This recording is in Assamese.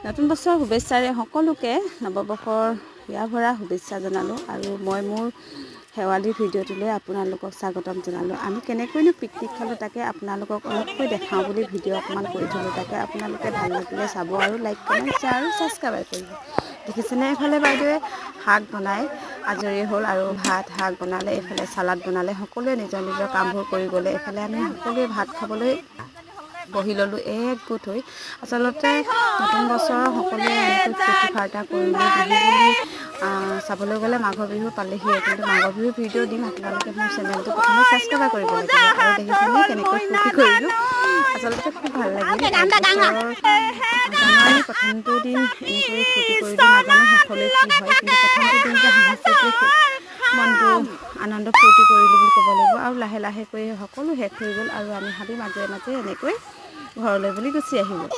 নতুন বছৰৰ শুভেচ্ছাৰে সকলোকে নৱবৰ্ষৰ হিয়া ভৰা শুভেচ্ছা জনালোঁ আৰু মই মোৰ শেৱালিৰ ভিডিঅ'টোলৈ আপোনালোকক স্বাগতম জনালোঁ। আমি কেনেকৈনো পিকনিক খালোঁ তাকে আপোনালোকক অলপকৈ দেখাওঁ বুলি ভিডিঅ' অকণমান কৰি থ'লোঁ। তাকে আপোনালোকে ভাল লাগিলে চাব আৰু লাইক কমেণ্ট শ্বেয়াৰ আৰু ছাবস্ক্ৰাইব কৰিব। দেখিছেনে এইফালে বাইদেৱে শাক বনাই আজৰি হ'ল আৰু ভাত শাক বনালে, এইফালে চালাড বনালে, সকলোৱে নিজৰ নিজৰ কামবোৰ কৰি গ'লে। এইফালে আমি সকলোৱে ভাত খাবলৈ বহি ল'লোঁ একগোট হৈ। আচলতে নতুন বছৰৰ সকলোৱে এনেকৈ ফূৰ্তি ফাৰ্তা কৰিলোঁ। বিহু বুলি চাবলৈ গ'লে মাঘৰ বিহু পালেহিয়ে, কিন্তু মাঘৰ বিহুৰ ভিডিঅ' দিম। আপোনালোকে মোৰ চেনেলটো প্ৰথমে ছাবস্ক্ৰাইব কৰিব লাগিব। আৰু দেখিছেনে কেনেকৈ ফূৰ্তি কৰিলোঁ, আচলতে খুব ভাল লাগিল। জানুৱাৰী প্ৰথমটো দিন এনেকৈ ফূৰ্তি কৰিলোঁ, নাজানো শেষলৈ কি হয়, কিন্তু প্ৰথমটো দিন যে হাঁহিছে মনটো আনন্দ ফূৰ্তি কৰিলোঁ বুলি ক'ব লাগিব। আৰু লাহে লাহেকৈ সকলো শেষ হৈ গ'ল আৰু আমি হাবি মাজে মাজে এনেকৈ ঘৰলৈ বুলি গুচি আহিলোঁ।